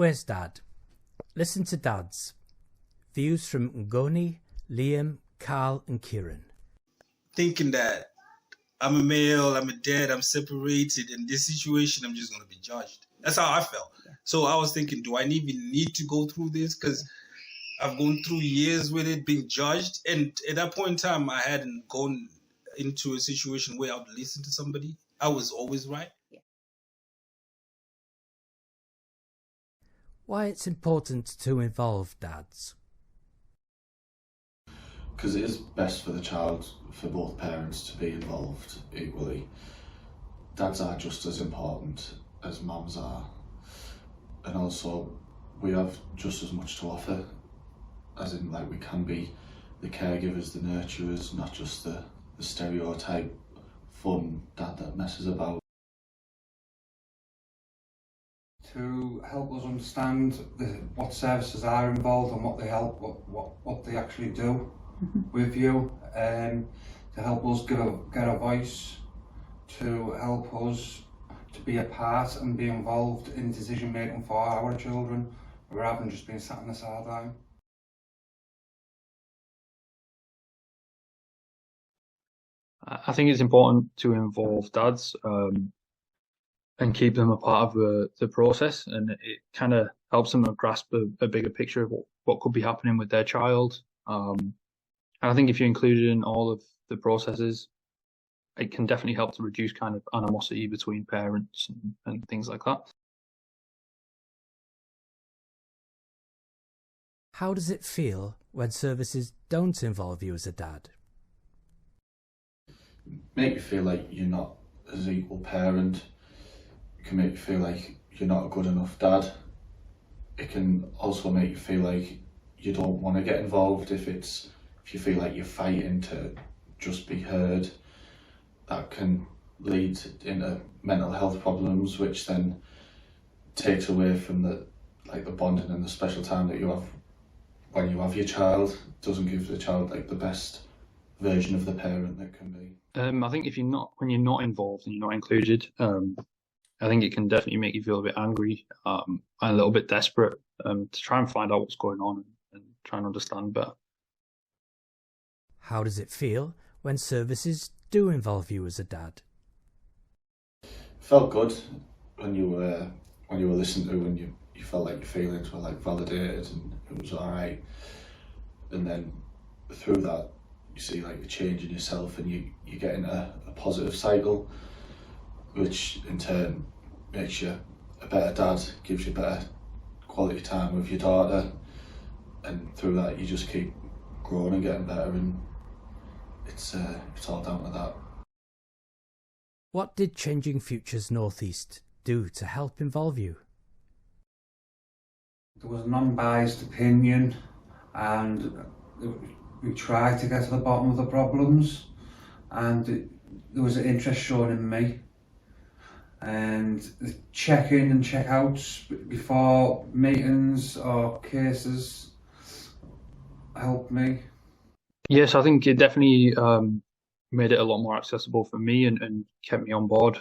Where's Dad? Listen to Dads. Views from Ngoni, Liam, Carl and Kieran. Thinking that I'm a male, I'm a dad, I'm separated, in this situation I'm just going to be judged. That's how I felt. So I was thinking, do I even need to go through this? Because I've gone through years with it, being judged. And at that point in time, I hadn't gone into a situation where I would listen to somebody. I was always right. Why it's important to involve dads? Because it is best for the child, for both parents to be involved equally. Dads are just as important as mums are. And also, we have just as much to offer, as in, like, we can be the caregivers, the nurturers, not just the stereotype fun dad that messes about. To help us understand what services are involved and what they help, what they actually do with you, to help us get a voice, to help us to be a part and be involved in decision making for our children, rather than just being sat on the sideline. I think it's important to involve dads and keep them a part of the process, and it kind of helps them grasp a bigger picture of what could be happening with their child. And I think if you're included in all of the processes, it can definitely help to reduce kind of animosity between parents and things like that. How does it feel when services don't involve you as a dad? Make you feel like you're not as an equal parent. It can make you feel like you're not a good enough dad. It can also make you feel like you don't want to get involved if you feel like you're fighting to just be heard. That can lead into mental health problems, which then takes away from the bonding and the special time that you have when you have your child. It doesn't give the child like the best version of the parent that can be. I think when you're not involved and you're not included, I think it can definitely make you feel a bit angry and a little bit desperate to try and find out what's going on and try and understand better. How does it feel when services do involve you as a dad? Felt good when you were listened to, and you felt like your feelings were like validated and it was all right. And then through that, you see like the change in yourself, and you get in a positive cycle, which in turn makes you a better dad, gives you better quality time with your daughter, and through that you just keep growing and getting better, and it's all down to that. What did Changing Futures North East do to help involve you? There was a non-biased opinion, and we tried to get to the bottom of the problems, and there was an interest shown in me. And the check-in and check-outs before meetings or cases helped me. Yes, I think it definitely made it a lot more accessible for me and kept me on board,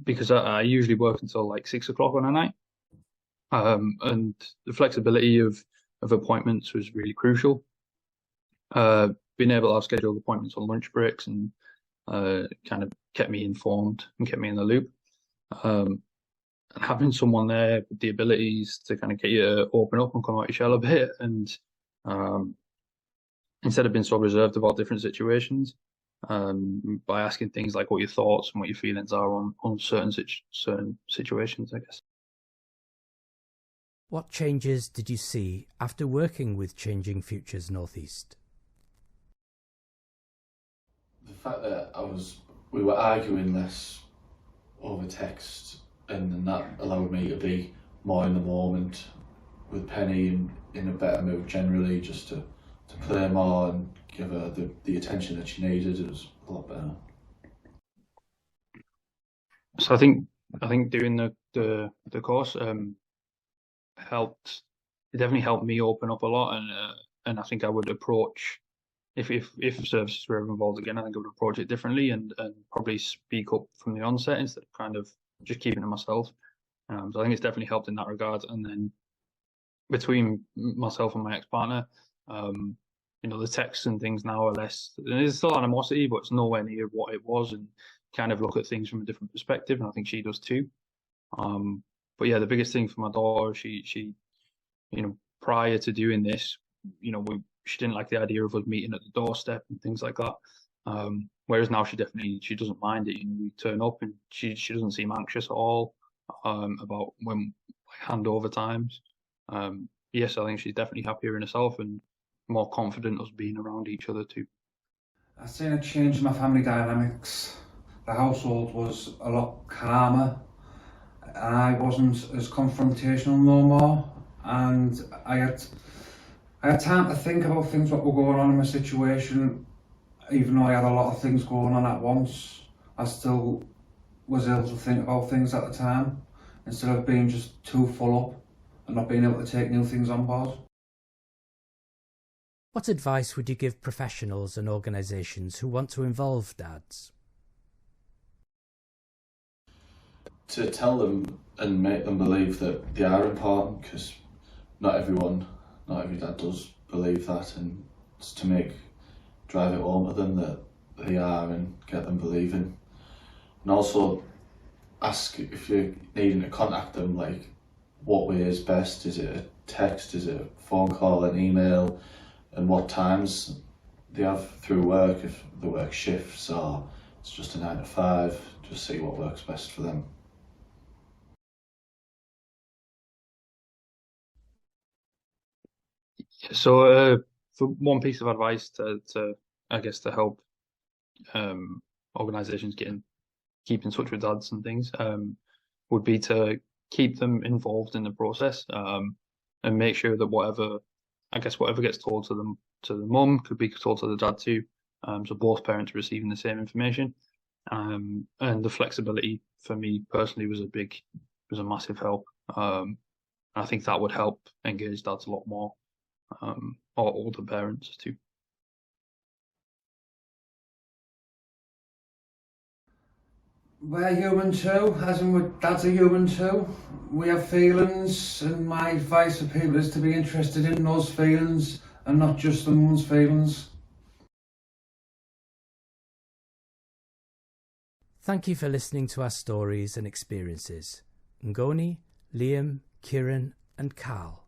because I usually work until like 6 o'clock on a night, and the flexibility of appointments was really crucial. Being able to have scheduled appointments on lunch breaks and kind of kept me informed and kept me in the loop. And having someone there with the abilities to kind of get you to open up and come out your shell a bit, and instead of being so reserved about different situations, by asking things like what your thoughts and what your feelings are on certain situations, I guess. What changes did you see after working with Changing Futures North East? The fact that we were arguing less over text, and then that allowed me to be more in the moment with Penny and in a better mood generally, just to play more and give her the attention that she needed. It was a lot better. So I think doing the course helped. It definitely helped me open up a lot, and I think I would approach, if services were ever involved again, I think I would approach it differently and probably speak up from the onset instead of kind of just keeping it myself. So I think it's definitely helped in that regard. And then between myself and my ex-partner, the texts and things now are less. There's still animosity, but it's nowhere near what it was, and kind of look at things from a different perspective. And I think she does too. But yeah, the biggest thing for my daughter, she prior to doing this, she didn't like the idea of us meeting at the doorstep and things like that. Whereas now she doesn't mind it. We turn up and she doesn't seem anxious at all about when handover times. Yes, I think she's definitely happier in herself and more confident us being around each other too. I've seen a change in my family dynamics. The household was a lot calmer. I wasn't as confrontational no more, and I had time to think about things what were going on in my situation. Even though I had a lot of things going on at once, I still was able to think about things at the time, instead of being just too full up and not being able to take new things on board. What advice would you give professionals and organisations who want to involve dads? To tell them and make them believe that they are important, because not every dad does believe that, and it's to drive it home to them that they are and get them believing. And also ask if you're needing to contact them, like, what way is best? Is it a text? Is it a phone call, an email? And what times they have through work, if they work shifts or it's just a 9 to 5, just see what works best for them. So for one piece of advice to help organisations keep in touch with dads and things, would be to keep them involved in the process, and make sure that whatever gets told to the mum could be told to the dad too. So both parents are receiving the same information. And the flexibility for me personally was a massive help. I think that would help engage dads a lot more, or older parents too. We're human too, as in dads are human too. We have feelings, and my advice for people is to be interested in those feelings and not just the mum's feelings. Thank you for listening to our stories and experiences. Ngoni, Liam, Kieran and Carl.